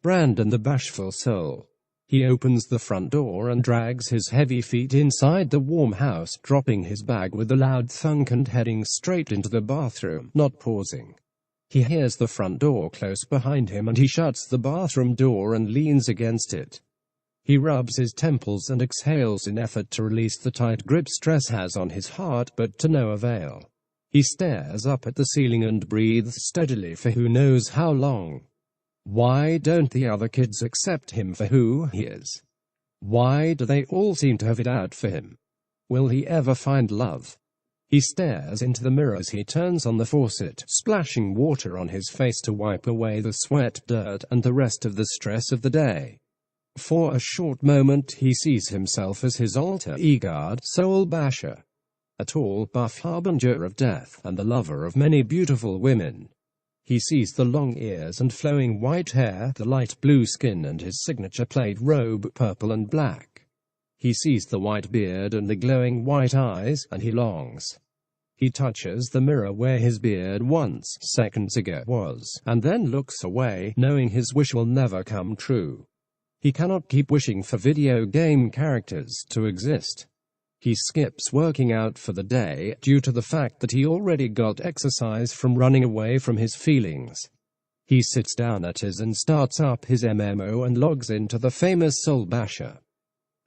Brandon the bashful soul. He opens the front door and drags his heavy feet inside the warm house, dropping his bag with a loud thunk and heading straight into the bathroom, not pausing. He hears the front door close behind him and he shuts the bathroom door and leans against it. He rubs his temples and exhales in effort to release the tight grip stress has on his heart, but to no avail. He stares up at the ceiling and breathes steadily for who knows how long. Why don't the other kids accept him for who he is? Why do they all seem to have it out for him? Will he ever find love? He stares into the mirror as he turns on the faucet, splashing water on his face to wipe away the sweat, dirt, and the rest of the stress of the day. For a short moment he sees himself as his alter ego, Soul Basher. A tall, buff harbinger of death, and the lover of many beautiful women. He sees the long ears and flowing white hair, the light blue skin and his signature plaid robe, purple and black. He sees the white beard and the glowing white eyes, and he longs. He touches the mirror where his beard once, seconds ago, was, and then looks away, knowing his wish will never come true. He cannot keep wishing for video game characters to exist. He skips working out for the day, due to the fact that he already got exercise from running away from his feelings. He sits down at his and starts up his MMO and logs into the famous Soul Basher.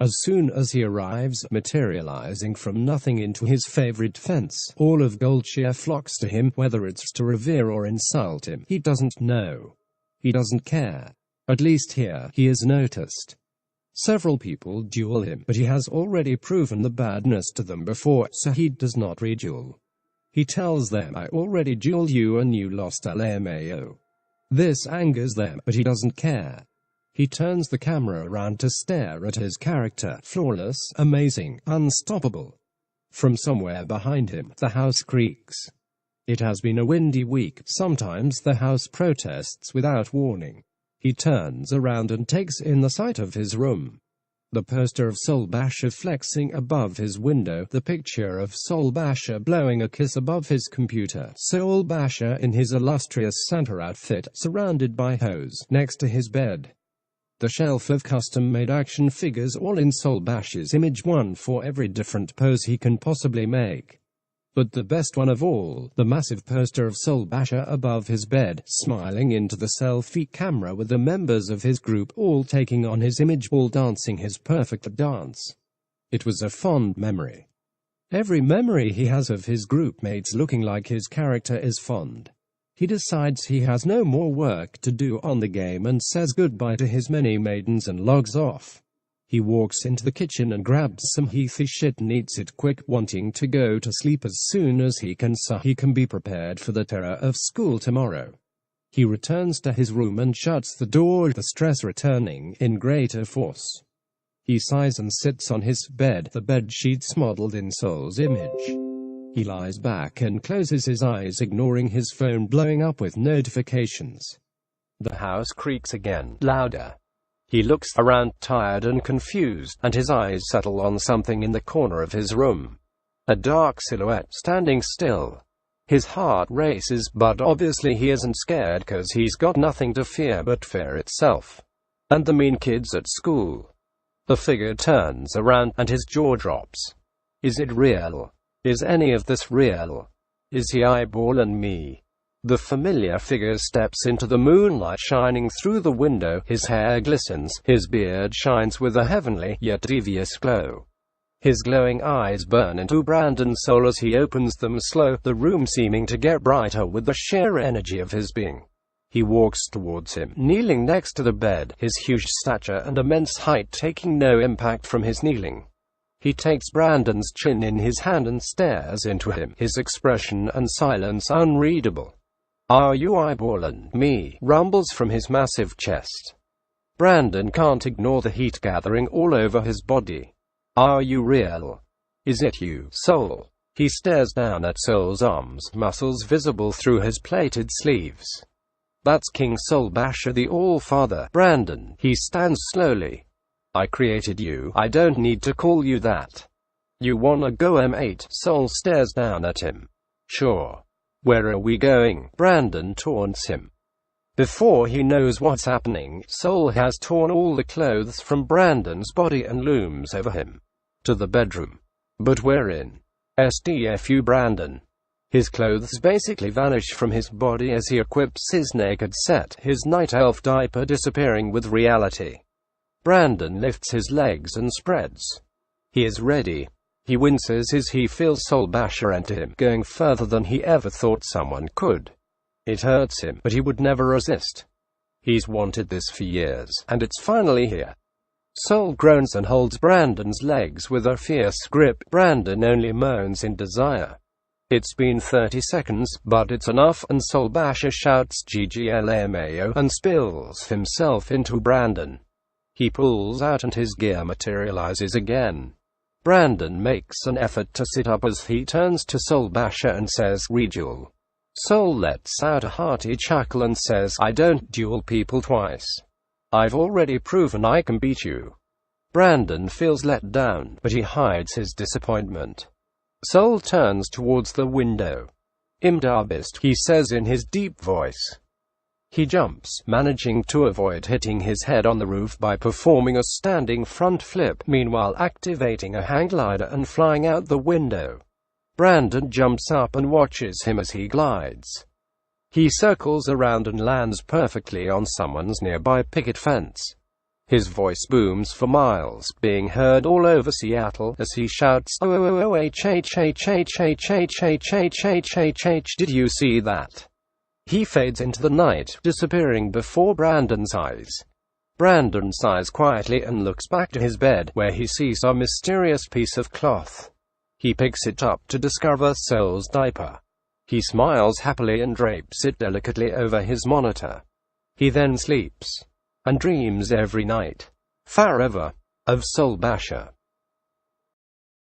As soon as he arrives, materializing from nothing into his favorite fence, all of Goldshire flocks to him, whether it's to revere or insult him. He doesn't know. He doesn't care. At least here, he is noticed. Several people duel him, but he has already proven the badness to them before, so he does not reduel. He tells them, I already dueled you and you lost LMAO. This angers them, but he doesn't care. He turns the camera around to stare at his character, flawless, amazing, unstoppable. From somewhere behind him, the house creaks. It has been a windy week, sometimes the house protests without warning. He turns around and takes in the sight of his room. The poster of Soul Basher flexing above his window, the picture of Soul Basher blowing a kiss above his computer, Soul Basher in his illustrious Santa outfit, surrounded by hoes, next to his bed. The shelf of custom-made action figures all in Soul Basher's image, one for every different pose he can possibly make. But the best one of all, the massive poster of Soul Basher above his bed, smiling into the selfie camera with the members of his group all taking on his image, all dancing his perfect dance. It was a fond memory. Every memory he has of his group mates looking like his character is fond. He decides he has no more work to do on the game and says goodbye to his many maidens and logs off. He walks into the kitchen and grabs some healthy shit and eats it quick, wanting to go to sleep as soon as he can so he can be prepared for the terror of school tomorrow. He returns to his room and shuts the door, the stress returning in greater force. He sighs and sits on his bed, the bed sheets modeled in Soul's image. He lies back and closes his eyes, ignoring his phone blowing up with notifications. The house creaks again, louder. He looks around, tired and confused, and his eyes settle on something in the corner of his room. A dark silhouette standing still. His heart races, but obviously he isn't scared cause he's got nothing to fear but fear itself. And the mean kids at school. The figure turns around, and his jaw drops. Is it real? Is any of this real? Is he eyeballing me? The familiar figure steps into the moonlight shining through the window, his hair glistens, his beard shines with a heavenly, yet devious glow. His glowing eyes burn into Brandon's soul as he opens them slow, the room seeming to get brighter with the sheer energy of his being. He walks towards him, kneeling next to the bed, his huge stature and immense height taking no impact from his kneeling. He takes Brandon's chin in his hand and stares into him, his expression and silence unreadable. Are you eyeballing me? Rumbles from his massive chest. Brandon can't ignore the heat gathering all over his body. Are you real? Is it you, Soul? He stares down at Soul's arms, muscles visible through his plaited sleeves. That's King Soul Basher, the All-Father. Brandon, he stands slowly. I created you, I don't need to call you that. You wanna go M8? Soul stares down at him. Sure. Where are we going? Brandon taunts him. Before he knows what's happening, Soul has torn all the clothes from Brandon's body and looms over him. To the bedroom. But we're in. STFU Brandon. His clothes basically vanish from his body as he equips his naked set, his night elf diaper disappearing with reality. Brandon lifts his legs and spreads. He is ready. He winces as he feels Soul Basher enter him, going further than he ever thought someone could. It hurts him, but he would never resist. He's wanted this for years, and it's finally here. Soul groans and holds Brandon's legs with a fierce grip. Brandon only moans in desire. It's been 30 seconds, but it's enough, and Soul Basher shouts GGLMAO and spills himself into Brandon. He pulls out and his gear materializes again. Brandon makes an effort to sit up as he turns to Soul Basher and says, "Reduel." Soul lets out a hearty chuckle and says, "I don't duel people twice. I've already proven I can beat you." Brandon feels let down, but he hides his disappointment. Soul turns towards the window. "Imdarbist," he says in his deep voice. He jumps, managing to avoid hitting his head on the roof by performing a standing front flip, meanwhile activating a hang glider and flying out the window. Brandon jumps up and watches him as he glides. He circles around and lands perfectly on someone's nearby picket fence. His voice booms for miles, being heard all over Seattle as he shouts, "Oh, did you see that?" He fades into the night, disappearing before Brandon's eyes. Brandon sighs quietly and looks back to his bed, where he sees a mysterious piece of cloth. He picks it up to discover Soul's diaper. He smiles happily and drapes it delicately over his monitor. He then sleeps. And dreams every night. Forever. Of Soul Basher.